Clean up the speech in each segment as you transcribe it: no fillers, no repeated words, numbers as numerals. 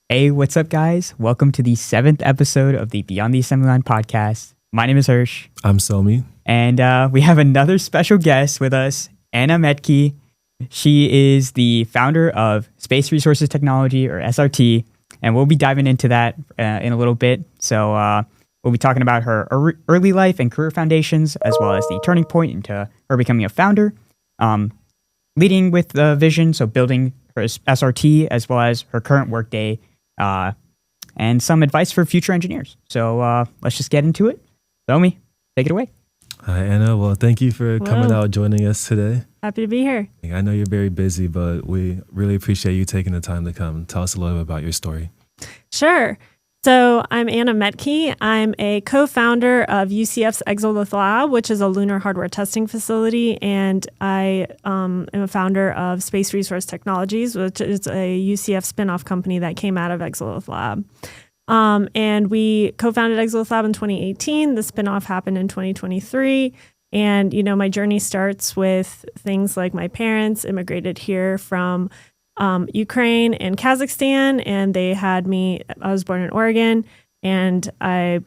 Hey, what's up, guys? Welcome to the seventh episode of the Beyond the Assembly Line podcast. My name is Harsh, I'm Sommie. and we have another special guest with us, Anna Metke. She is the founder of Space Resources Technology, or SRT, and we'll be diving into that in a little bit. So we'll be talking about her early life and career foundations, as well as the turning point into her becoming a founder, leading with the vision, so building her SRT, as well as her current workday, and some advice for future engineers. So let's just get into it. Sommie, take it away. Hi, Anna. Well, thank you for coming out, joining us today. Happy to be here. I know you're very busy, but we really appreciate you taking the time to come. Tell us a little bit about your story. Sure. So I'm Anna Metke. I'm a co-founder of UCF's Exolith Lab, which is a lunar hardware testing facility, and I am a founder of Space Resource Technologies, which is a UCF spinoff company that came out of Exolith Lab. And we co-founded Exolith Lab in 2018. The spinoff happened in 2023. And, my journey starts with things like my parents immigrated here from Ukraine and Kazakhstan, and they had me. I was born in Oregon, and I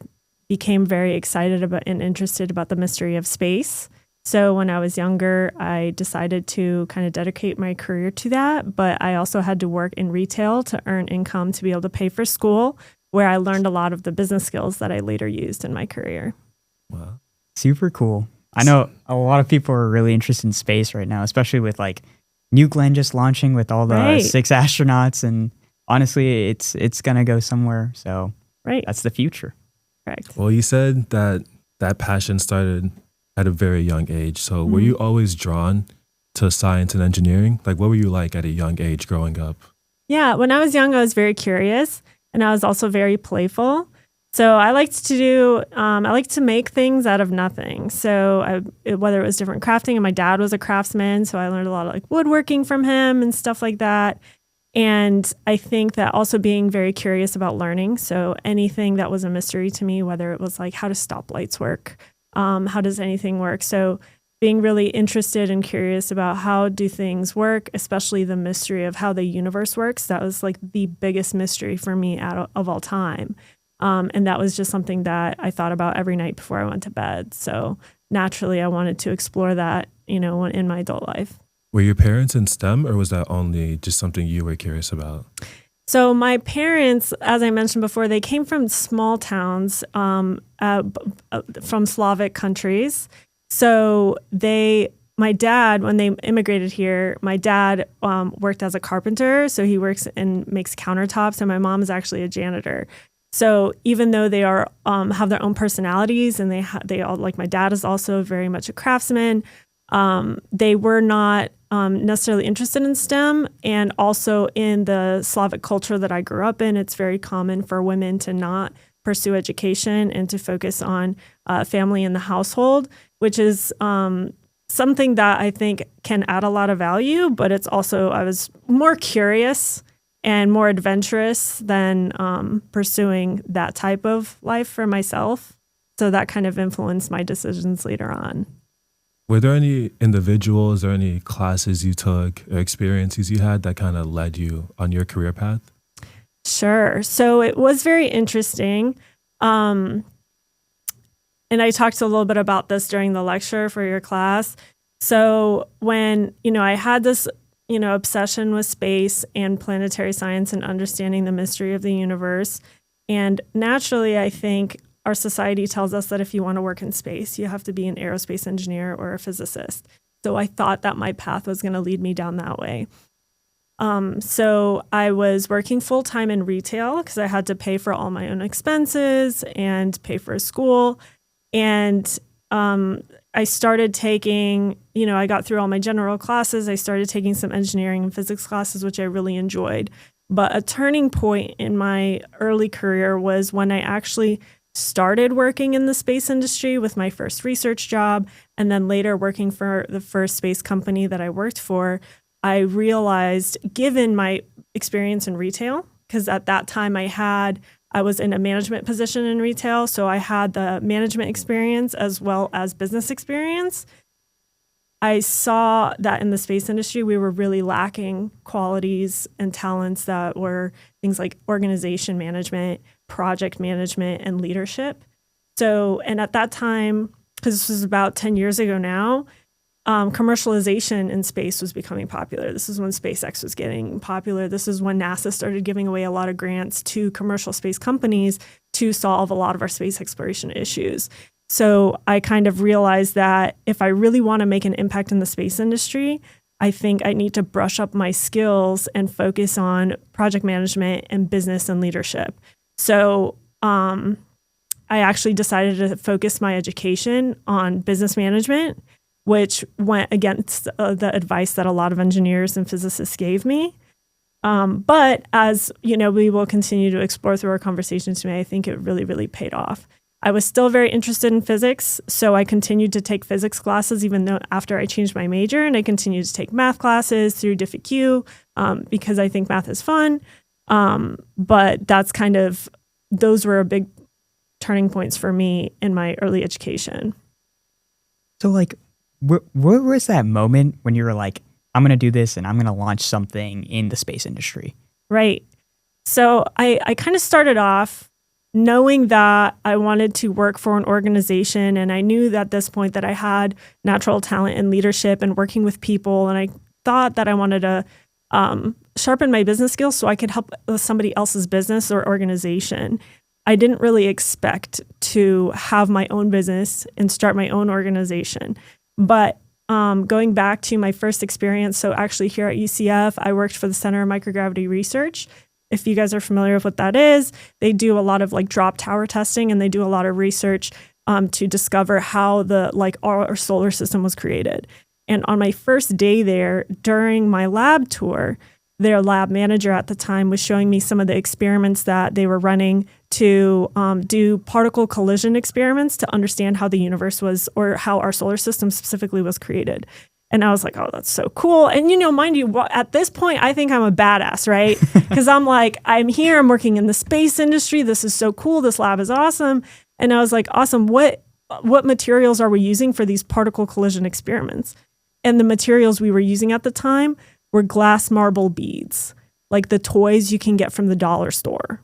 became very excited about and interested about the mystery of space. So when I was younger, I decided to kind of dedicate my career to that, but I also had to work in retail to earn income to be able to pay for school, where I learned a lot of the business skills that I later used in my career. Wow. Super cool. I know a lot of people are really interested in space right now, especially with like New Glenn just launching with all the 6 astronauts, and honestly, it's gonna go somewhere. So that's the future. Correct. Well, you said that passion started at a very young age. So were you always drawn to science and engineering? Like, what were you like at a young age growing up? Yeah, when I was young, I was very curious, and I was also very playful. So I liked to make things out of nothing. So whether it was different crafting, and my dad was a craftsman, so I learned a lot of like woodworking from him and stuff like that. And I think that also being very curious about learning. So anything that was a mystery to me, whether it was like how do stoplights work, how does anything work? So being really interested and curious about how do things work, especially the mystery of how the universe works. That was like the biggest mystery for me of all time. And that was just something that I thought about every night before I went to bed. So naturally, I wanted to explore that, in my adult life. Were your parents in STEM, or was that only just something you were curious about? So my parents, as I mentioned before, they came from small towns from Slavic countries. So my dad, when they immigrated here, my dad worked as a carpenter. So he works and makes countertops, and my mom is actually a janitor. So even though they are have their own personalities, and they all, like my dad is also very much a craftsman, they were not necessarily interested in STEM. And also in the Slavic culture that I grew up in, it's very common for women to not pursue education and to focus on family and the household, which is something that I think can add a lot of value. But it's also, I was more curious and more adventurous than pursuing that type of life for myself. So that kind of influenced my decisions later on. Were there any individuals or any classes you took or experiences you had that kind of led you on your career path? Sure. So it was very interesting. And I talked a little bit about this during the lecture for your class. So when, I had this obsession with space and planetary science and understanding the mystery of the universe. And naturally, I think our society tells us that if you want to work in space, you have to be an aerospace engineer or a physicist. So I thought that my path was going to lead me down that way. So I was working full-time in retail because I had to pay for all my own expenses and pay for school. And I started taking, I got through all my general classes. I started taking some engineering and physics classes, which I really enjoyed. But a turning point in my early career was when I actually started working in the space industry with my first research job, and then later working for the first space company that I worked for. I realized, given my experience in retail, because at that time I was in a management position in retail, so I had the management experience as well as business experience. I saw that in the space industry, we were really lacking qualities and talents that were things like organization management, project management, and leadership. So, and at that time, because this was about 10 years ago now, commercialization in space was becoming popular. This is when SpaceX was getting popular. This is when NASA started giving away a lot of grants to commercial space companies to solve a lot of our space exploration issues. So I kind of realized that if I really want to make an impact in the space industry, I think I need to brush up my skills and focus on project management and business and leadership. So I actually decided to focus my education on business management, which went against the advice that a lot of engineers and physicists gave me. But as you know, we will continue to explore through our conversations today, I think it really, really paid off. I was still very interested in physics, so I continued to take physics classes even though after I changed my major, and I continued to take math classes through DiffyQ because I think math is fun. But that's kind of, those were big turning points for me in my early education. So like, where was that moment when you were like, I'm going to do this and I'm going to launch something in the space industry? Right. So I kind of started off knowing that I wanted to work for an organization, and I knew at this point that I had natural talent in leadership and working with people, and I thought that I wanted to sharpen my business skills so I could help with somebody else's business or organization. I didn't really expect to have my own business and start my own organization. But going back to my first experience, so actually here at UCF, I worked for the Center of Microgravity Research. If you guys are familiar with what that is, they do a lot of like drop tower testing, and they do a lot of research to discover how our solar system was created. And on my first day there, during my lab tour, their lab manager at the time was showing me some of the experiments that they were running to do particle collision experiments to understand how the universe was, or how our solar system specifically was created. And I was like, oh, that's so cool. And, mind you, at this point, I think I'm a badass, right? Because I'm like, I'm here, I'm working in the space industry. This is so cool. This lab is awesome. And I was like, awesome. What materials are we using for these particle collision experiments? And the materials we were using at the time were glass marble beads, like the toys you can get from the dollar store.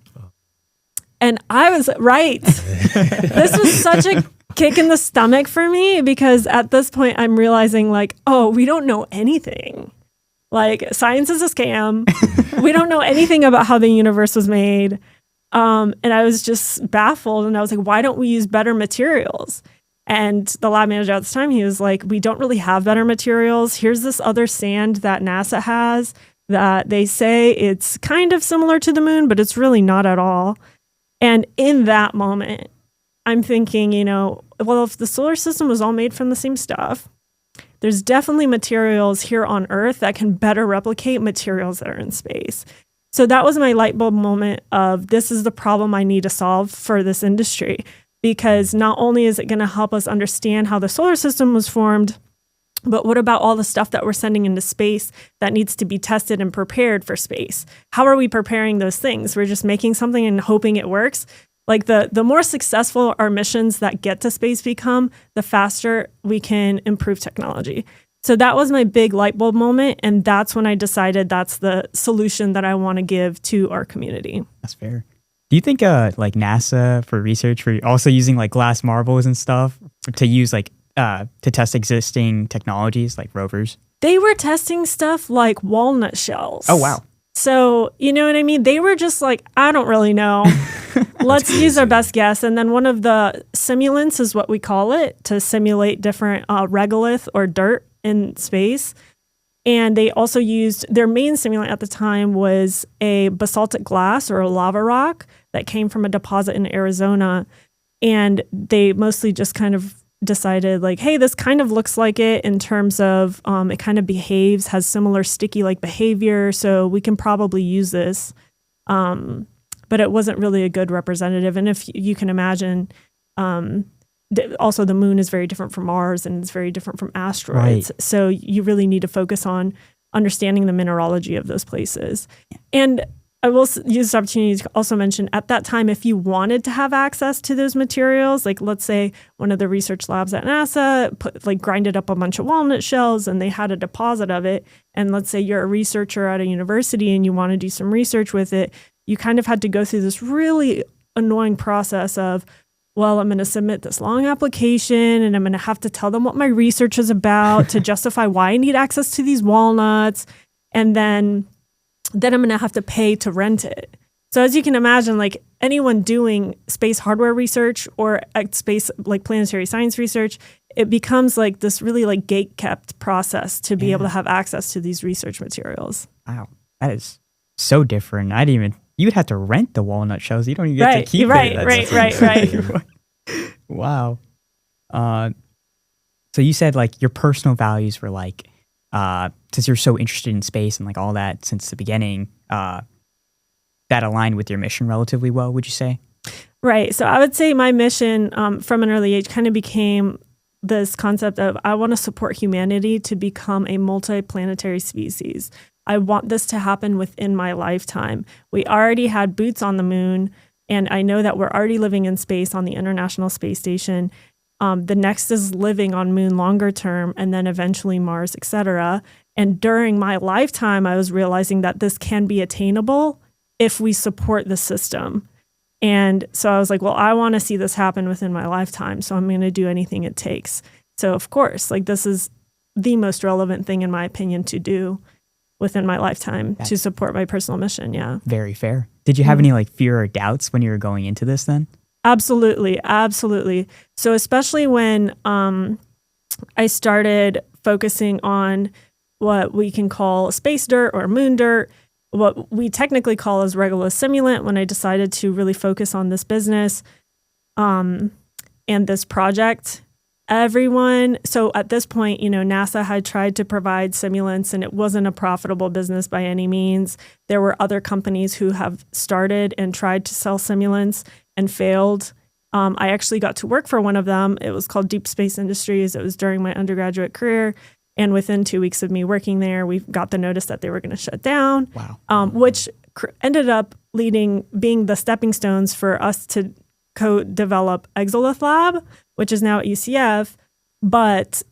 And I was right. This was such a kick in the stomach for me, because at this point I'm realizing like, oh, we don't know anything. Like, science is a scam. We don't know anything about how the universe was made. And I was just baffled, and I was like, why don't we use better materials? And the lab manager at the time, he was like, we don't really have better materials. Here's this other sand that NASA has that they say it's kind of similar to the moon, but it's really not at all. And in that moment, I'm thinking, well, if the solar system was all made from the same stuff, there's definitely materials here on Earth that can better replicate materials that are in space. So that was my light bulb moment of, this is the problem I need to solve for this industry, because not only is it going to help us understand how the solar system was formed, but what about all the stuff that we're sending into space that needs to be tested and prepared for space? How are we preparing those things? We're just making something and hoping it works. Like the more successful our missions that get to space become, the faster we can improve technology. So that was my big light bulb moment. And that's when I decided that's the solution that I want to give to our community. That's fair. Do you think like NASA for research, for also using like glass marbles and stuff to use like to test existing technologies like rovers? They were testing stuff like walnut shells. Oh, wow. So, you know what I mean? They were just like, I don't really know. Let's use our best guess. And then one of the simulants is what we call it, to simulate different regolith or dirt in space. And they also used, their main simulant at the time was a basaltic glass or a lava rock that came from a deposit in Arizona. And they mostly just kind of decided like, hey, this kind of looks like it in terms of it kind of behaves, has similar sticky like behavior, so we can probably use this. But it wasn't really a good representative. And if you can imagine, also the moon is very different from Mars, and it's very different from asteroids. Right. So you really need to focus on understanding the mineralogy of those places. And I will use this opportunity to also mention at that time, if you wanted to have access to those materials, like let's say one of the research labs at NASA grinded up a bunch of walnut shells and they had a deposit of it. And let's say you're a researcher at a university and you want to do some research with it, you kind of had to go through this really annoying process of, well, I'm going to submit this long application and I'm going to have to tell them what my research is about to justify why I need access to these walnuts. And then I'm going to have to pay to rent it. So as you can imagine, like anyone doing space hardware research or space like planetary science research, it becomes like this really like gate-kept process to be able to have access to these research materials. Wow, that is so different. You would have to rent the walnut shells. You don't even get to keep it. Right. Wow. So you said like your personal values were like, since you're so interested in space and like all that since the beginning, that aligned with your mission relatively well, would you say? Right. So I would say my mission from an early age kind of became this concept of I want to support humanity to become a multiplanetary species. I want this to happen within my lifetime. We already had boots on the moon, and I know that we're already living in space on the International Space Station. The next is living on moon longer term, and then eventually Mars, etc. And during my lifetime, I was realizing that this can be attainable if we support the system. And so I was like, well, I want to see this happen within my lifetime, so I'm going to do anything it takes. So of course, like this is the most relevant thing in my opinion to do within my lifetime to support my personal mission. Yeah. Very fair. Did you have any like fear or doubts when you were going into this then? Absolutely. So especially when I started focusing on what we can call space dirt or moon dirt, what we technically call as Regulus simulant, when I decided to really focus on this business and this project. So at this point, NASA had tried to provide simulants and it wasn't a profitable business by any means. There were other companies who have started and tried to sell simulants and failed. I actually got to work for one of them. It was called Deep Space Industries. It was during my undergraduate career. And within 2 weeks of me working there, we got the notice that they were going to shut down, which ended up being the stepping stones for us to co-develop Exolith Lab, which is now at UCF. But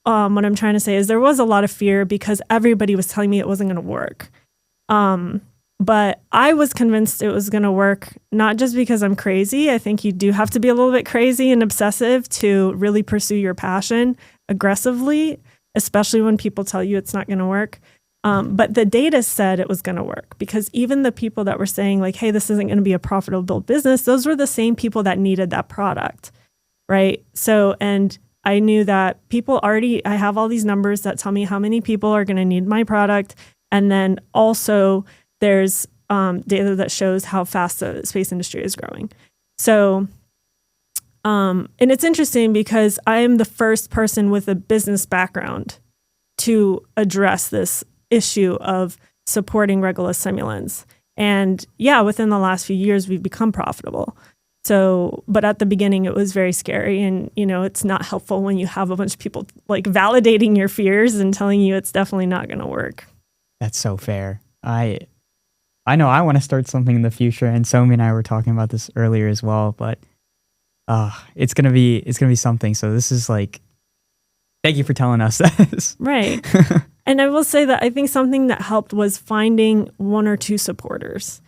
what I'm trying to say is there was a lot of fear because everybody was telling me it wasn't going to work. But I was convinced it was going to work, not just because I'm crazy. I think you do have to be a little bit crazy and obsessive to really pursue your passion aggressively, especially when people tell you it's not going to work. But the data said it was going to work because even the people that were saying like, hey, this isn't going to be a profitable business, those were the same people that needed that product, right? So, and I knew that I have all these numbers that tell me how many people are going to need my product. And then also there's data that shows how fast the space industry is growing. So, and it's interesting because I am the first person with a business background to address this issue of supporting Regulus simulants. And yeah, within the last few years, we've become profitable. So, but at the beginning, it was very scary. And, it's not helpful when you have a bunch of people like validating your fears and telling you it's definitely not going to work. That's so fair. I know I want to start something in the future. And Sommie and I were talking about this earlier as well, but it's going to be something. So this is like, thank you for telling us this. Right. And I will say that I think something that helped was finding one or two supporters.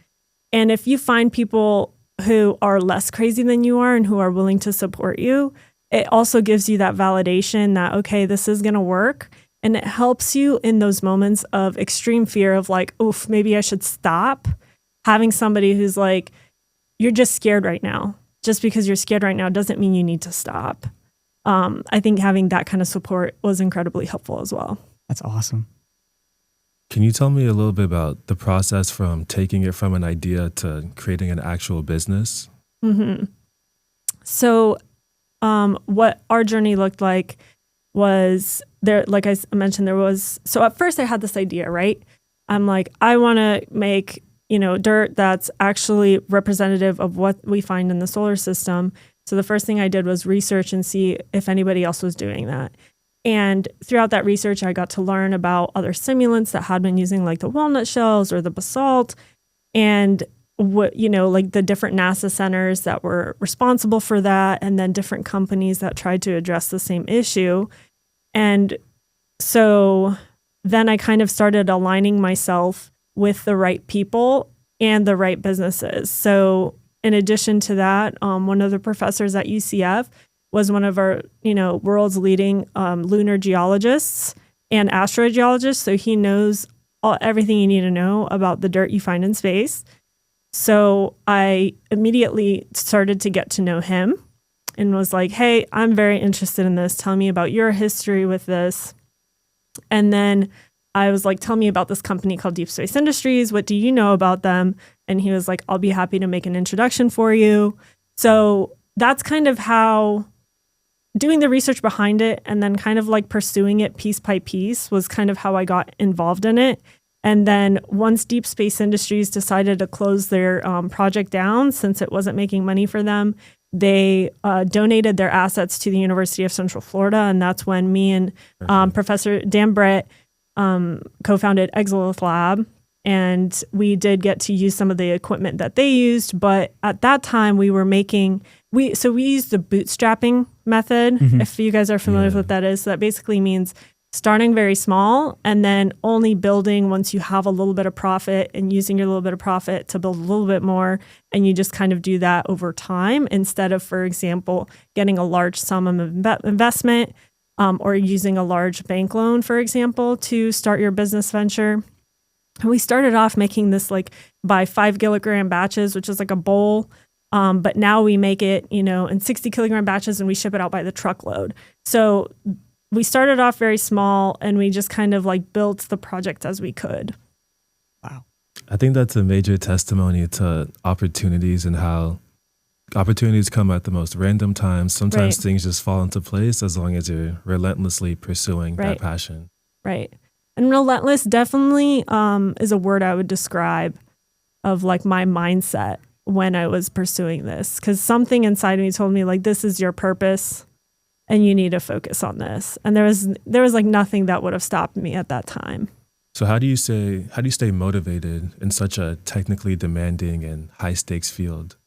And if you find people who are less crazy than you are and who are willing to support you, it also gives you that validation that, okay, this is going to work. And it helps you in those moments of extreme fear of like, oof, maybe I should stop. Having somebody who's like, you're just scared right now. Just because you're scared right now doesn't mean you need to stop. I think having that kind of support was incredibly helpful as well. That's awesome. Can you tell me a little bit about the process from taking it from an idea to creating an actual business? Mm-hmm. So what our journey looked like was there, like I mentioned, so at first I had this idea, right? I'm like, I want to make, dirt that's actually representative of what we find in the solar system. So the first thing I did was research and see if anybody else was doing that. And throughout that research, I got to learn about other simulants that had been using like the walnut shells or the basalt. and what, like the different NASA centers that were responsible for that, and then different companies that tried to address the same issue. And so then I kind of started aligning myself with the right people and the right businesses. So in addition to that, one of the professors at UCF was one of our, world's leading lunar geologists and astrogeologists. So he knows everything you need to know about the dirt you find in space. So I immediately started to get to know him and was like, hey, I'm very interested in this. Tell me about your history with this. And then I was like, tell me about this company called Deep Space Industries. What do you know about them? And he was like, I'll be happy to make an introduction for you. So that's kind of how doing the research behind it and then kind of like pursuing it piece by piece was kind of how I got involved in it. And then once Deep Space Industries decided to close their project down, since it wasn't making money for them, they donated their assets to the University of Central Florida. And that's when me and Professor Dan Britt co-founded Exolith Lab. And we did get to use some of the equipment that they used. But at that time, we were making, we used the bootstrapping method, if you guys are familiar with what that is. So that basically means starting very small and then only building once you have a little bit of profit and using your little bit of profit to build a little bit more. And you just kind of do that over time instead of, for example, getting a large sum of investment or using a large bank loan, for example, to start your business venture. And we started off making this like by 5 kilogram batches, which is like a bowl. But now we make it, in 60 kilogram batches and we ship it out by the truckload. So we started off very small and we just kind of like built the project as we could. Wow. I think that's a major testimony to opportunities and how opportunities come at the most random times. Sometimes things just fall into place as long as you're relentlessly pursuing that passion. Right. And relentless definitely is a word I would describe of like my mindset when I was pursuing this. Because something inside me told me like, this is your purpose and you need to focus on this. And there was like nothing that would have stopped me at that time. So how do you stay motivated in such a technically demanding and high stakes field?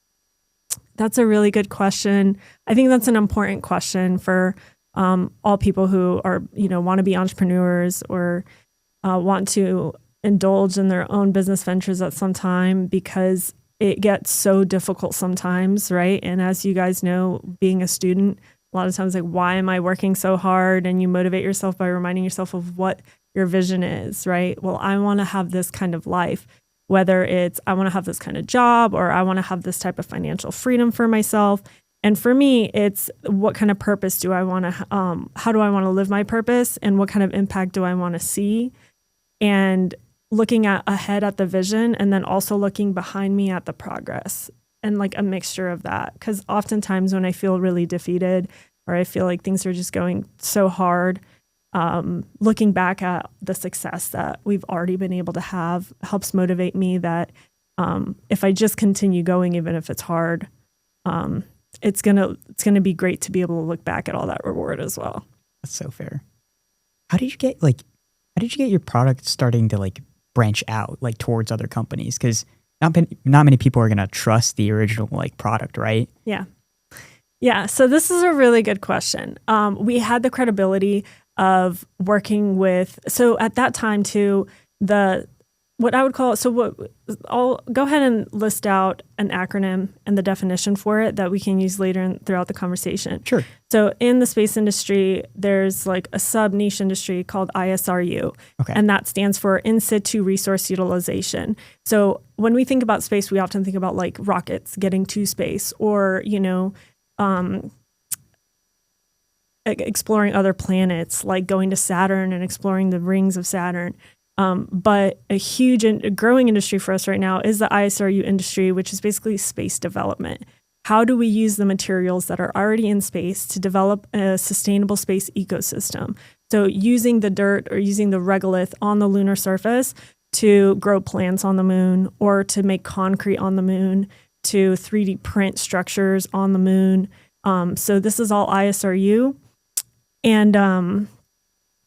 That's a really good question. I think that's an important question for all people who are, want to be entrepreneurs or want to indulge in their own business ventures at some time, because it gets so difficult sometimes, right? And as you guys know, being a student, a lot of times like, why am I working so hard? And you motivate yourself by reminding yourself of what your vision is, right? Well, I want to have this kind of life, whether it's I want to have this kind of job or I want to have this type of financial freedom for myself. And for me, it's what kind of purpose do I want to, how do I want to live my purpose and what kind of impact do I want to see? And looking ahead at the vision and then also looking behind me at the progress and like a mixture of that. Because oftentimes when I feel really defeated or I feel like things are just going so hard, looking back at the success that we've already been able to have helps motivate me that if I just continue going, even if it's hard, it's gonna be great to be able to look back at all that reward as well. That's so fair. How did you get your product starting to like branch out like towards other companies? Because not many people are gonna trust the original like product, right? Yeah. So this is a really good question. We had the credibility of working with. So at that time too, what I would call it. So what I'll go ahead and list out an acronym and the definition for it that we can use later throughout the conversation. Sure. So in the space industry, there's like a sub niche industry called ISRU, and that stands for in situ resource utilization. So when we think about space, we often think about like rockets getting to space, or exploring other planets, like going to Saturn and exploring the rings of Saturn. But a huge and growing industry for us right now is the ISRU industry, which is basically space development. How do we use the materials that are already in space to develop a sustainable space ecosystem? So using the dirt or using the regolith on the lunar surface to grow plants on the moon, or to make concrete on the moon, to 3D print structures on the moon. So this is all ISRU. And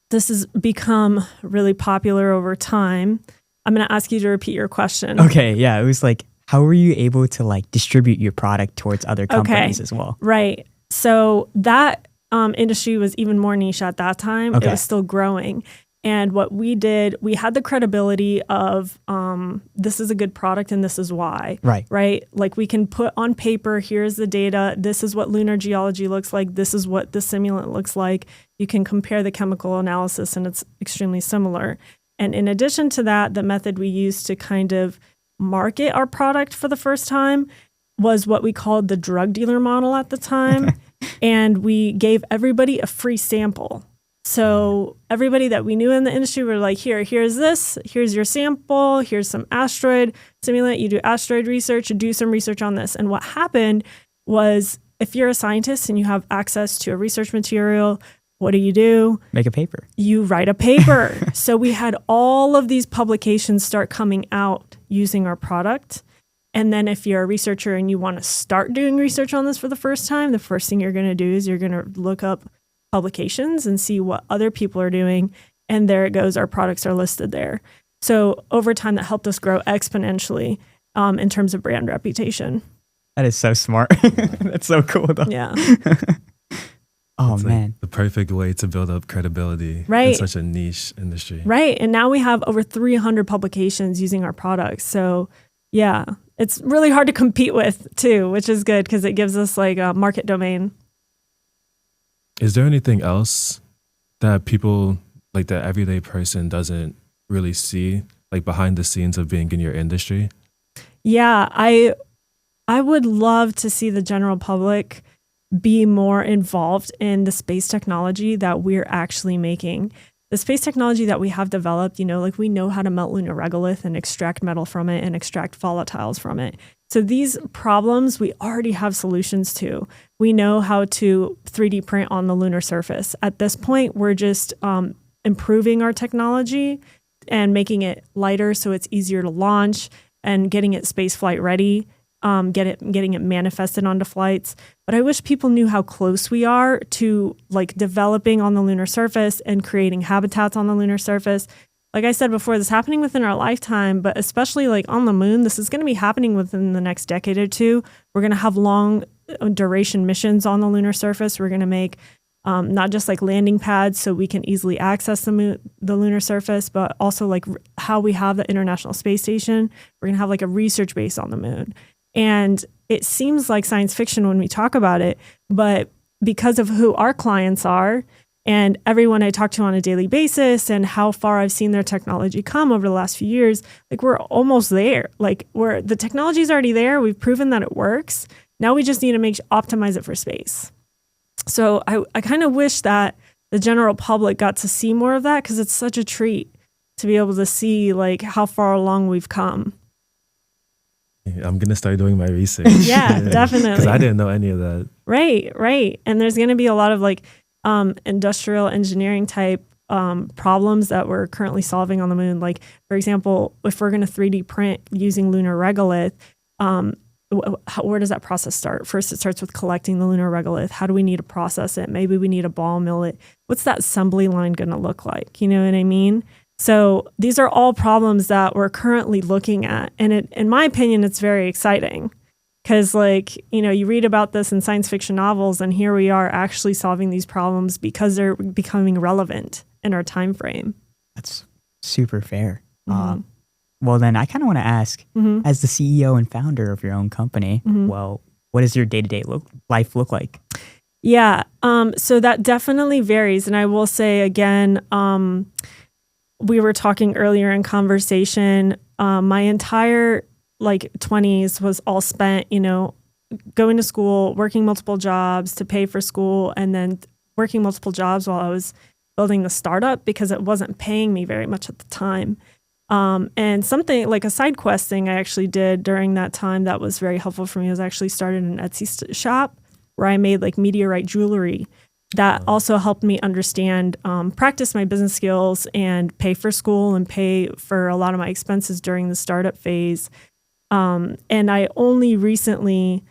this has become really popular over time. I'm going to ask you to repeat your question. Okay, yeah, it was like, how were you able to like distribute your product towards other companies as well? Right. So that industry was even more niche at that time. It was still growing. And what we did, we had the credibility of this is a good product and this is why. Right. Like we can put on paper, here's the data. This is what lunar geology looks like. This is what the simulant looks like. You can compare the chemical analysis and it's extremely similar. And in addition to that, the method we used to kind of market our product for the first time was what we called the drug dealer model at the time. And we gave everybody a free sample. So everybody that we knew in the industry were like, here's this, here's your sample, here's some asteroid simulant, you do asteroid research, do some research on this. And what happened was if you're a scientist and you have access to a research material, what do? Make a paper. You write a paper. So we had all of these publications start coming out using our product. And then if you're a researcher and you want to start doing research on this for the first time, the first thing you're going to do is you're going to look up publications and see what other people are doing. And there it goes. Our products are listed there. So over time, that helped us grow exponentially in terms of brand reputation. That is so smart. That's so cool, though. Yeah. Oh, it's man. Like the perfect way to build up credibility in such a niche industry. Right. And now we have over 300 publications using our products. So, yeah, it's really hard to compete with, too, which is good because it gives us like a market domain. Is there anything else that people, like the everyday person, doesn't really see, like behind the scenes of being in your industry? Yeah, I would love to see the general public be more involved in the space technology that we're actually making. The space technology that we have developed, like we know how to melt lunar regolith and extract metal from it and extract volatiles from it. So these problems we already have solutions to. We know how to 3D print on the lunar surface. At this point, we're just improving our technology and making it lighter so it's easier to launch and getting it space flight ready. Getting it manifested onto flights. But I wish people knew how close we are to like developing on the lunar surface and creating habitats on the lunar surface. Like I said before, this is happening within our lifetime, but especially like on the moon, this is going to be happening within the next decade or two. We're going to have long duration missions on the lunar surface. We're going to make not just like landing pads so we can easily access the lunar surface, but also like how we have the International Space Station. We're going to have like a research base on the moon. And it seems like science fiction when we talk about it, but because of who our clients are and everyone I talk to on a daily basis and how far I've seen their technology come over the last few years, like we're almost there. Like the technology's already there. We've proven that it works. Now we just need to optimize it for space. So I kind of wish that the general public got to see more of that because it's such a treat to be able to see like how far along we've come. I'm going to start doing my research. Yeah, definitely. Because I didn't know any of that. Right. And there's going to be a lot of like industrial engineering type problems that we're currently solving on the moon. Like, for example, if we're going to 3D print using lunar regolith, where does that process start? First, it starts with collecting the lunar regolith. How do we need to process it? Maybe we need to ball mill it. What's that assembly line going to look like? You know what I mean? So these are all problems that we're currently looking at. And in my opinion, it's very exciting because you read about this in science fiction novels and here we are actually solving these problems because they're becoming relevant in our time frame. That's super fair. Mm-hmm. Well, then I kind of want to ask, as the CEO and founder of your own company, well, what does your day-to-day life look like? Yeah. So that definitely varies. And I will say again, we were talking earlier in conversation, my entire 20s was all spent, going to school, working multiple jobs to pay for school, and then working multiple jobs while I was building the startup because it wasn't paying me very much at the time. And something like a side quest thing I actually did during that time that was very helpful for me was I actually started an Etsy shop where I made meteorite jewelry. That also helped me understand, practice my business skills and pay for school and pay for a lot of my expenses during the startup phase. And I only recently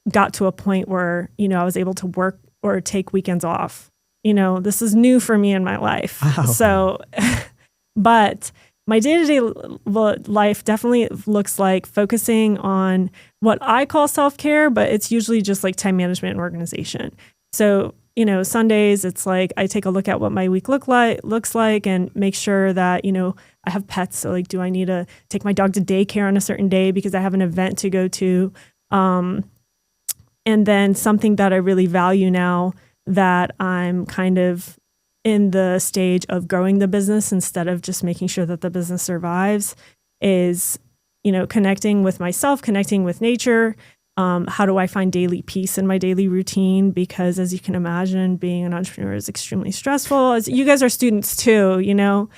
got to a point where, I was able to work or take weekends off. This is new for me in my life. Wow. So, but my day-to-day life definitely looks like focusing on what I call self-care, but it's usually just like time management and organization. So, Sundays, it's like I take a look at what my week looks like and make sure that, I have pets. So like, do I need to take my dog to daycare on a certain day because I have an event to go to? And then something that I really value now that I'm kind of in the stage of growing the business instead of just making sure that the business survives is, connecting with myself, connecting with nature. How do I find daily peace in my daily routine? Because as you can imagine, being an entrepreneur is extremely stressful. As you guys are students too,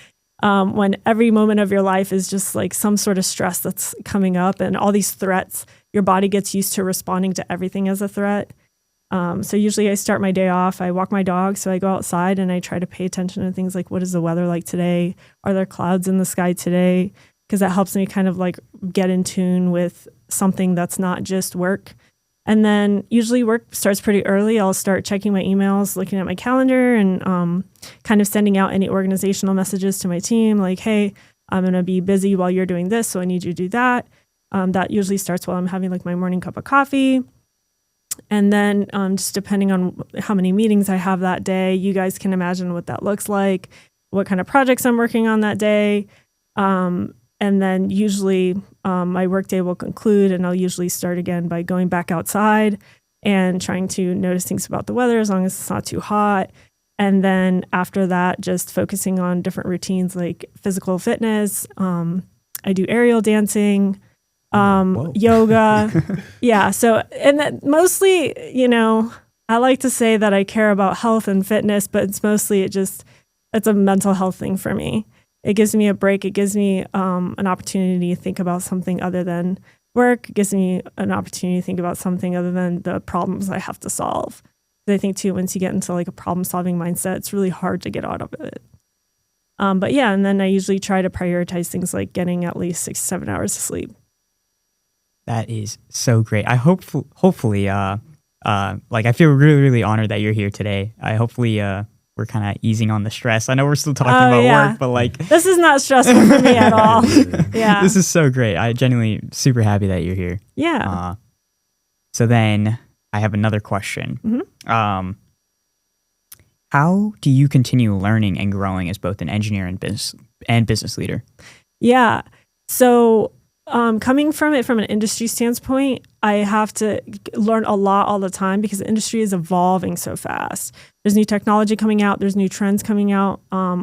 when every moment of your life is just like some sort of stress that's coming up and all these threats, your body gets used to responding to everything as a threat. So usually I start my day off, I walk my dog, so I go outside and I try to pay attention to things like, what is the weather like today? Are there clouds in the sky today? Because that helps me kind of like get in tune with something that's not just work. And then usually work starts pretty early. I'll start checking my emails, looking at my calendar and kind of sending out any organizational messages to my team like, hey, I'm going to be busy while you're doing this, so I need you to do that. That usually starts while I'm having like my morning cup of coffee. And then just depending on how many meetings I have that day, you guys can imagine what that looks like, what kind of projects I'm working on that day. And then usually my workday will conclude and I'll usually start again by going back outside and trying to notice things about the weather as long as it's not too hot. And then after that, just focusing on different routines like physical fitness. I do aerial dancing. Yoga. Yeah. So, and that mostly, I like to say that I care about health and fitness, but it's mostly it's a mental health thing for me. It gives me a break. It gives me an opportunity to think about something other than work. It gives me an opportunity to think about something other than the problems I have to solve. I think too, once you get into like a problem solving mindset, it's really hard to get out of it. But yeah, and then I usually try to prioritize things like getting at least 6 to 7 hours of sleep. That is so great. I hopefully, I feel really, really honored that you're here today. Hopefully, we're kind of easing on the stress. I know we're still talking about work, but like this is not stressful for me at all. Yeah, this is so great. I genuinely super happy that you're here. Yeah. So then I have another question. Mm-hmm. How do you continue learning and growing as both an engineer and business leader? Yeah. So. Coming from it from an industry standpoint, I have to learn a lot all the time because the industry is evolving so fast. There's new technology coming out. There's new trends coming out,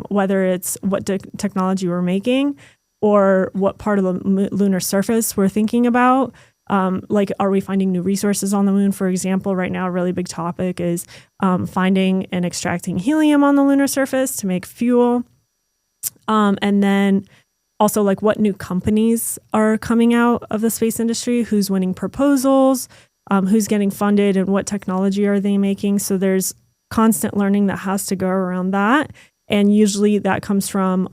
whether it's what technology we're making or what part of the lunar surface we're thinking about. Like, are we finding new resources on the moon? For example, right now, a really big topic is finding and extracting helium on the lunar surface to make fuel. And then also, like, what new companies are coming out of the space industry, who's winning proposals, who's getting funded, and what technology are they making. So there's constant learning that has to go around that. And usually that comes from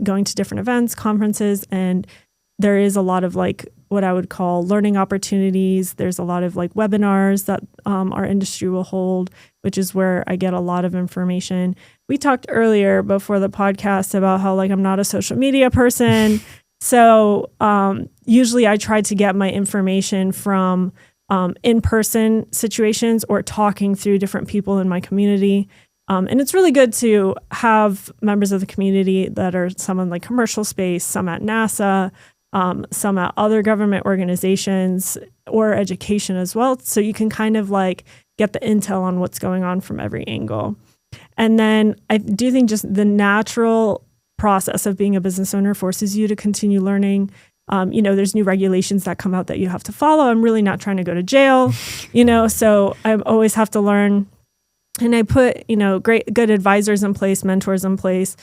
going to different events, conferences, and there is a lot of like what I would call learning opportunities. There's a lot of like webinars that our industry will hold, which is where I get a lot of information. We talked earlier before the podcast about how like I'm not a social media person. So usually I try to get my information from in-person situations or talking through different people in my community. And it's really good to have members of the community that are some in like commercial space, some at NASA, some at other government organizations or education as well. So you can kind of like get the intel on what's going on from every angle. And then I do think just the natural process of being a business owner forces you to continue learning. There's new regulations that come out that you have to follow. I'm really not trying to go to jail, so I always have to learn. And I put, good advisors in place, mentors in place,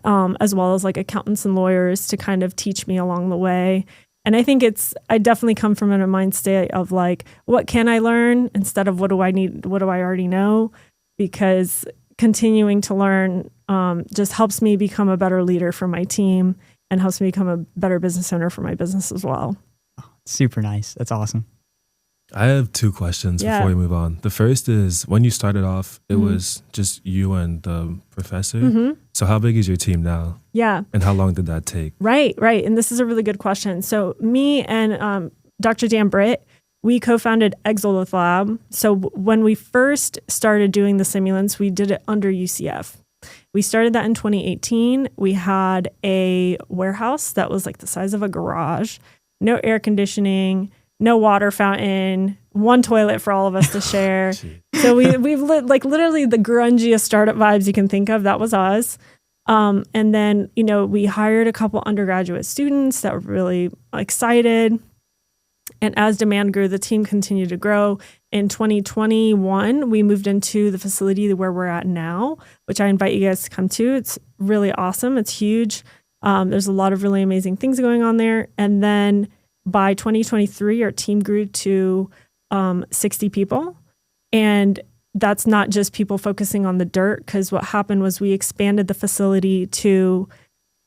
as well as like accountants and lawyers to kind of teach me along the way. And I think I definitely come from a mindset of like, what can I learn instead of what do I need? What do I already know? Because continuing to learn just helps me become a better leader for my team and helps me become a better business owner for my business as well. Super nice. That's awesome. I have two questions before we move on. The first is, when you started off, it was just you and the professor. So how big is your team now? Yeah. And how long did that take? Right. And this is a really good question. So me and Dr. Dan Britt, we co-founded Exolith Lab. So when we first started doing the simulants, we did it under UCF. We started that in 2018. We had a warehouse that was like the size of a garage, no air conditioning, no water fountain, one toilet for all of us to share. So we've lit like literally the grungiest startup vibes you can think of. That was us. And then, we hired a couple undergraduate students that were really excited. And as demand grew, the team continued to grow. In 2021, we moved into the facility where we're at now, which I invite you guys to come to. It's really awesome. It's huge. There's a lot of really amazing things going on there. And then by 2023, our team grew to 60 people. And that's not just people focusing on the dirt, because what happened was we expanded the facility to,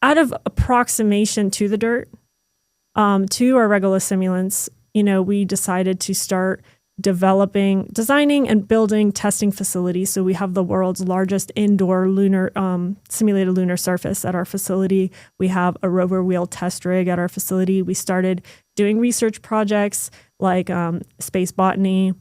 out of approximation to the dirt, to our regular simulants, we decided to start designing and building testing facilities. So we have the world's largest indoor lunar simulated lunar surface at our facility. We have a rover wheel test rig at our facility. We started doing research projects like space botany,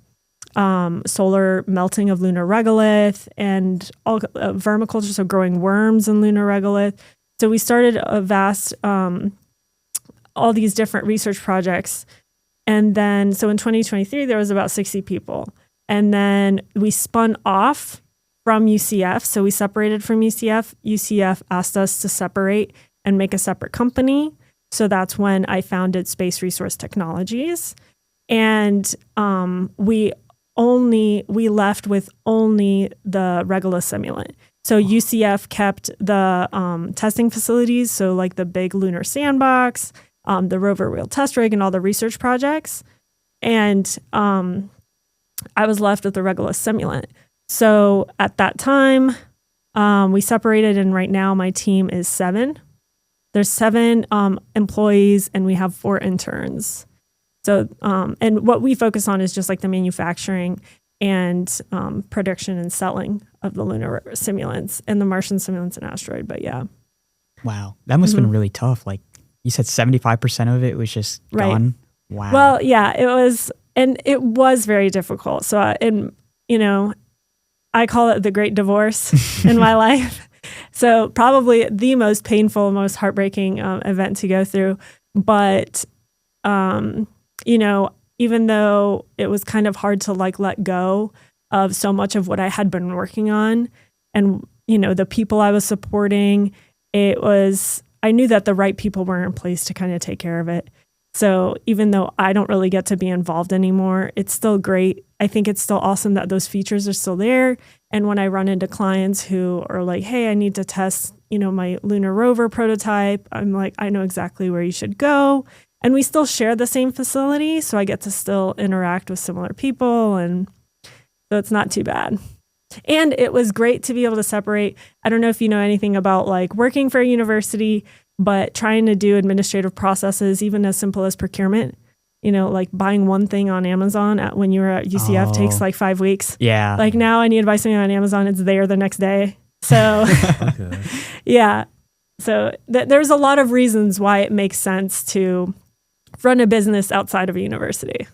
solar melting of lunar regolith, and all vermiculture, so growing worms in lunar regolith. So we started a vast, all these different research projects. And then, so in 2023, there was about 60 people. And then we spun off from UCF. So we separated from UCF. UCF asked us to separate and make a separate company. So that's when I founded Space Resource Technologies. And we left with only the regular simulant. So UCF kept the testing facilities, so like the big lunar sandbox, the rover wheel test rig, and all the research projects. And I was left with the regular simulant. So at that time, we separated, and right now my team is 7. There's 7 employees, and we have 4 interns. So, and what we focus on is just like the manufacturing and production and selling of the lunar simulants and the Martian simulants and asteroid. But yeah. Wow. That must have been really tough. Like you said, 75% of it was just gone. Wow. Well, yeah, it was very difficult. So, I call it the great divorce in my life. So probably the most painful, most heartbreaking event to go through. But, even though it was kind of hard to let go of so much of what I had been working on and, the people I was supporting, I knew that the right people were in place to kind of take care of it. So even though I don't really get to be involved anymore, it's still great. I think it's still awesome that those features are still there. And when I run into clients who are like, hey, I need to test, my lunar rover prototype, I'm like, I know exactly where you should go. And we still share the same facility, so I get to still interact with similar people. And so it's not too bad. And it was great to be able to separate. I don't know if you know anything about working for a university, but trying to do administrative processes, even as simple as procurement, buying one thing on Amazon when you were at UCF takes 5 weeks. Yeah. Now I need to buy something on Amazon. It's there the next day. So Okay. yeah. So there's a lot of reasons why it makes sense to run a business outside of a university.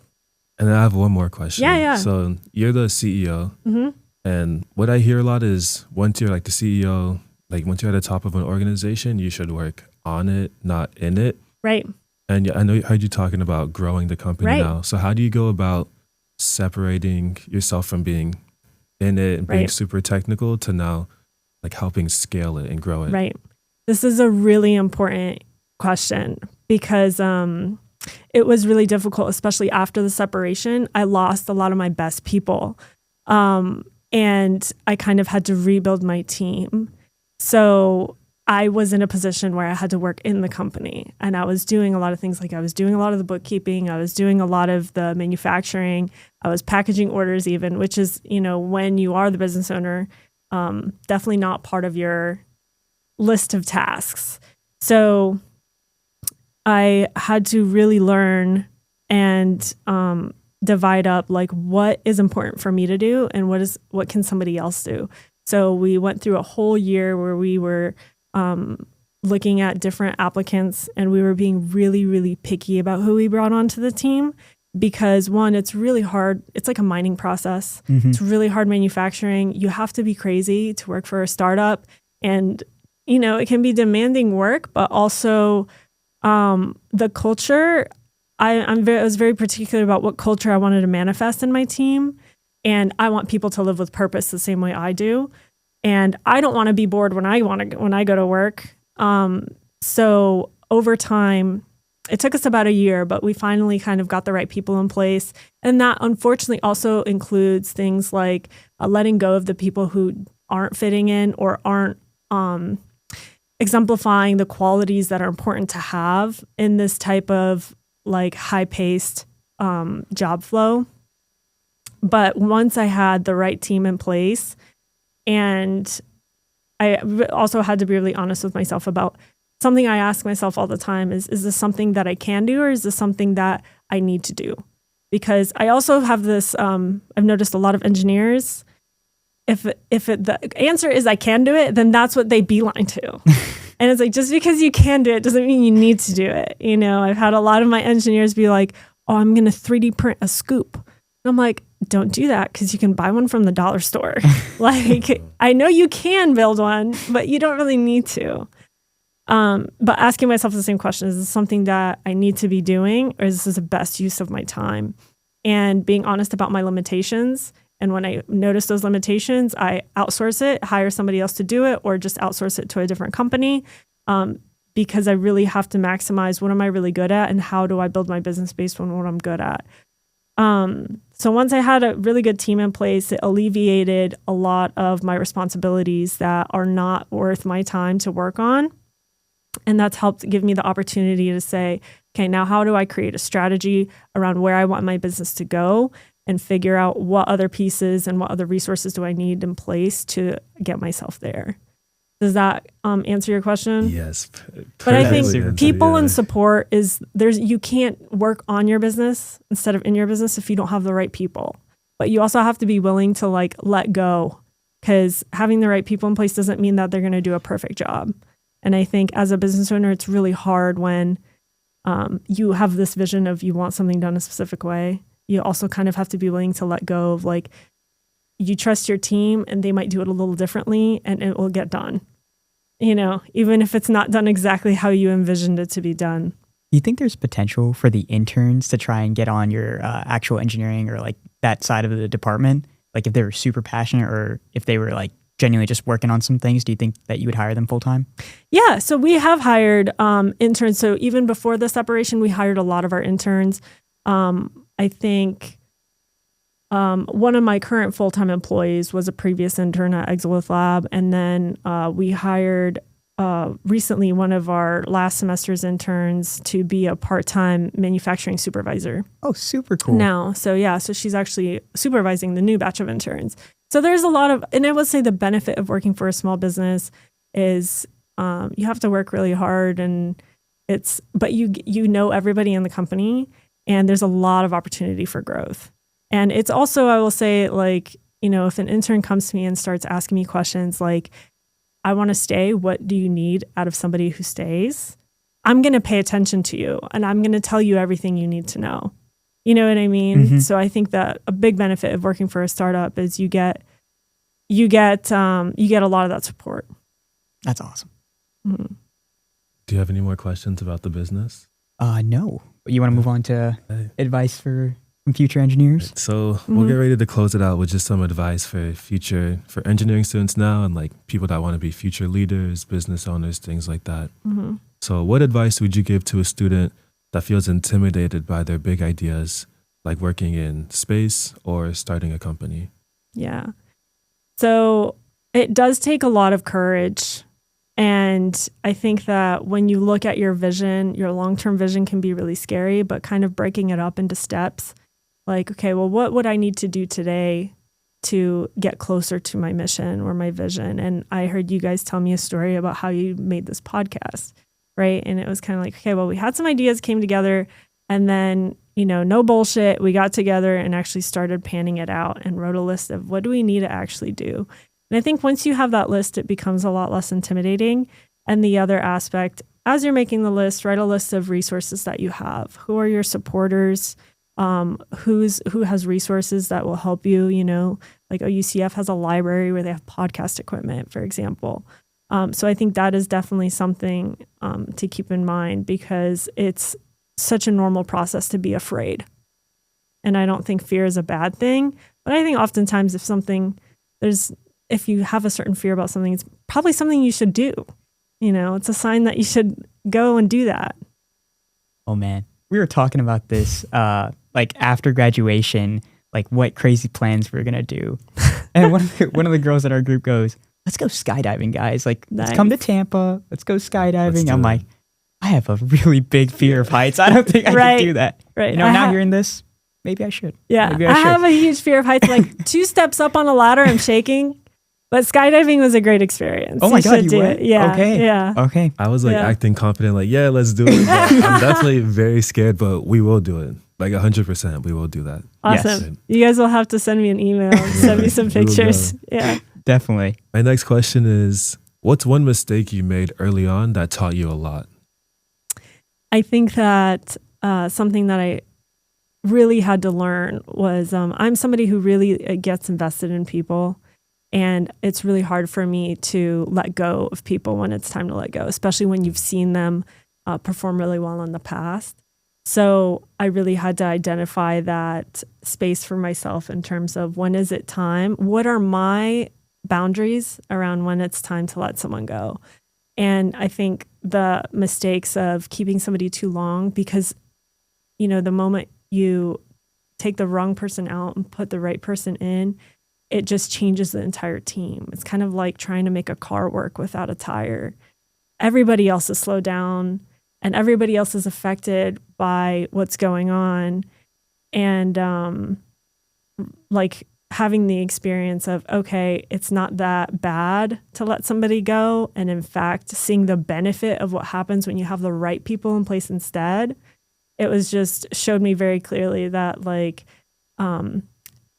And I have one more question. Yeah. So you're the CEO. Mm-hmm. And what I hear a lot is once you're the CEO, once you're at the top of an organization, you should work on it, not in it. Right. And I heard you talking about growing the company now. So how do you go about separating yourself from being in it and being super technical to now helping scale it and grow it? Right. This is a really important question because it was really difficult, especially after the separation. I lost a lot of my best people. And I kind of had to rebuild my team. So I was in a position where I had to work in the company, and I was doing a lot of things. I was doing a lot of the bookkeeping. I was doing a lot of the manufacturing. I was packaging orders even, which is, when you are the business owner, definitely not part of your list of tasks. So I had to really learn and divide up like what is important for me to do and what can somebody else do. So we went through a whole year where we were looking at different applicants, and we were being really, really picky about who we brought onto the team because, one, it's really hard. It's like a mining process. Mm-hmm. It's really hard manufacturing. You have to be crazy to work for a startup, and it can be demanding work, but also the culture. I was very particular about what culture I wanted to manifest in my team, and I want people to live with purpose the same way I do. And I don't want to be bored when I go to work. So over time, it took us about a year, but we finally kind of got the right people in place. And that unfortunately also includes things like letting go of the people who aren't fitting in or aren't exemplifying the qualities that are important to have in this type of like high-paced job flow. But once I had the right team in place, and I also had to be really honest with myself about something I ask myself all the time is this something that I can do, or is this something that I need to do? Because I also have this, I've noticed a lot of engineers, if the answer is I can do it, then that's what they beeline to. And it's like, just because you can do it doesn't mean you need to do it. I've had a lot of my engineers be like, oh, I'm going to 3D print a scoop. And I'm like, don't do that, because you can buy one from the dollar store. Like, I know you can build one, but you don't really need to. But asking myself the same question, is this something that I need to be doing, or is this the best use of my time? And being honest about my limitations. And when I notice those limitations, I outsource it, hire somebody else to do it, or just outsource it to a different company. Because I really have to maximize what am I really good at and how do I build my business based on what I'm good at. So once I had a really good team in place, it alleviated a lot of my responsibilities that are not worth my time to work on. And that's helped give me the opportunity to say, okay, now how do I create a strategy around where I want my business to go and figure out what other pieces and what other resources do I need in place to get myself there? Does that answer your question? Yes. But I think people and support you can't work on your business instead of in your business if you don't have the right people. But you also have to be willing to like let go, because having the right people in place doesn't mean that they're going to do a perfect job. And I think as a business owner, it's really hard when you have this vision of you want something done a specific way. You also kind of have to be willing to let go of like, you trust your team and they might do it a little differently and it will get done. Even if it's not done exactly how you envisioned it to be done. Do you think there's potential for the interns to try and get on your actual engineering or like that side of the department? Like if they were super passionate or if they were like genuinely just working on some things, do you think that you would hire them full time? Yeah, so we have hired interns. So even before the separation, we hired a lot of our interns. I think one of my current full-time employees was a previous intern at Exolith Lab. And then we hired recently one of our last semester's interns to be a part-time manufacturing supervisor. Oh, super cool. Now, so she's actually supervising the new batch of interns. So there's a lot of, and I would say the benefit of working for a small business is you have to work really hard, but you know everybody in the company, and there's a lot of opportunity for growth. And it's also, I will say, like, if an intern comes to me and starts asking me questions like, I want to stay, what do you need out of somebody who stays? I'm going to pay attention to you, and I'm going to tell you everything you need to know. You know what I mean? Mm-hmm. So I think that a big benefit of working for a startup is you get a lot of that support. That's awesome. Mm-hmm. Do you have any more questions about the business? No. You want to move on to advice for future engineers? Right, so we'll get ready to close it out with just some advice for engineering students now and like people that want to be future leaders, business owners, things like that. Mm-hmm. So what advice would you give to a student that feels intimidated by their big ideas, like working in space or starting a company? Yeah. So it does take a lot of courage. And I think that when you look at your vision, your long-term vision can be really scary, but kind of breaking it up into steps. Like, okay, well, what would I need to do today to get closer to my mission or my vision? And I heard you guys tell me a story about how you made this podcast, right? And it was kind of like, okay, well, we had some ideas came together, and then, no bullshit. We got together and actually started panning it out and wrote a list of what do we need to actually do. And I think once you have that list, it becomes a lot less intimidating. And the other aspect, as you're making the list, write a list of resources that you have. Who are your supporters? Who has resources that will help you? Like OUCF has a library where they have podcast equipment, for example. So I think that is definitely something to keep in mind, because it's such a normal process to be afraid. And I don't think fear is a bad thing, but I think oftentimes if you have a certain fear about something, it's probably something you should do. It's a sign that you should go and do that. Oh man, we were talking about this like after graduation, like what crazy plans we're gonna do. And one of the girls in our group goes, "Let's go skydiving, guys. Like, nice. Let's come to Tampa. Let's go skydiving." I'm like, I have a really big fear of heights. I don't think I can do that. Right. Now hearing this, maybe I should. Yeah, maybe I have a huge fear of heights. Like 2 steps up on a ladder, I'm shaking. But skydiving was a great experience. Oh my God, you went? Yeah. Okay. Yeah. Okay. I was like acting confident, like, yeah, let's do it. But I'm definitely very scared, but we will do it. Like 100%, we will do that. Awesome. Yes. You guys will have to send me an email, send me some pictures. Yeah. Definitely. My next question is, what's one mistake you made early on that taught you a lot? I think that something that I really had to learn was I'm somebody who really gets invested in people. And it's really hard for me to let go of people when it's time to let go, especially when you've seen them perform really well in the past. So I really had to identify that space for myself in terms of when is it time? What are my boundaries around when it's time to let someone go? And I think the mistakes of keeping somebody too long, because, the moment you take the wrong person out and put the right person in, it just changes the entire team. It's kind of like trying to make a car work without a tire. Everybody else is slowed down and everybody else is affected by what's going on. And like having the experience of, okay, it's not that bad to let somebody go. And in fact, seeing the benefit of what happens when you have the right people in place instead, it was just showed me very clearly that like,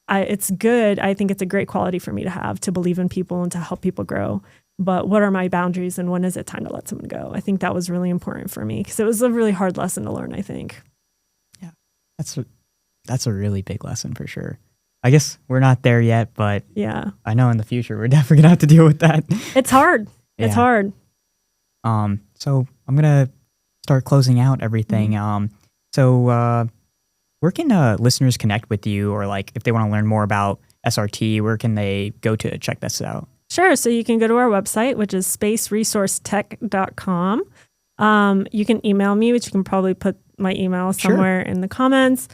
it's good. I think it's a great quality for me to have, to believe in people and to help people grow. But what are my boundaries and when is it time to let someone go? I think that was really important for me because it was a really hard lesson to learn, I think. Yeah, that's a really big lesson for sure. I guess we're not there yet, but yeah, I know in the future we're definitely gonna have to deal with that. It's hard. Yeah. It's hard. So I'm gonna start closing out everything. Mm-hmm. Where can listeners connect with you, or like if they want to learn more about SRT, where can they go to check this out? Sure. So you can go to our website, which is spaceresourcetech.com. You can email me, which you can probably put my email somewhere in the comments.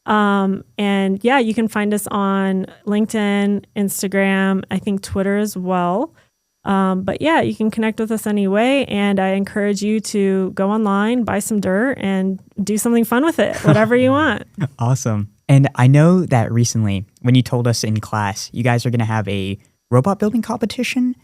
And yeah, you can find us on LinkedIn, Instagram, I think Twitter as well. But yeah, you can connect with us anyway. And I encourage you to go online, buy some dirt and do something fun with it, whatever you want. Awesome. And I know that recently when you told us in class, you guys are going to have a robot building competition.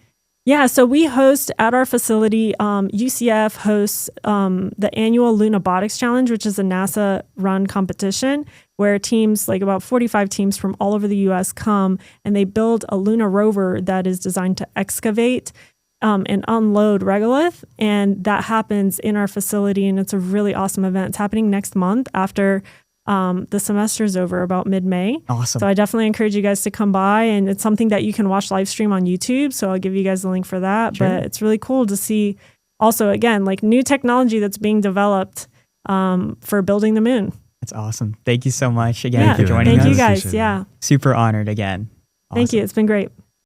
Yeah, so we host at our facility, UCF hosts the annual Lunabotics Challenge, which is a NASA-run competition where teams, like about 45 teams from all over the U.S. come and they build a lunar rover that is designed to excavate and unload regolith. And that happens in our facility, and it's a really awesome event. It's happening next month after the semester is over, about mid-May. Awesome. So I definitely encourage you guys to come by, and it's something that you can watch live stream on YouTube. So I'll give you guys the link for that. Sure. But it's really cool to see also, again, like new technology that's being developed for building the moon. That's awesome. Thank you so much again for joining us. Thank you guys. Yeah. Super honored again. Awesome. Thank you. It's been great.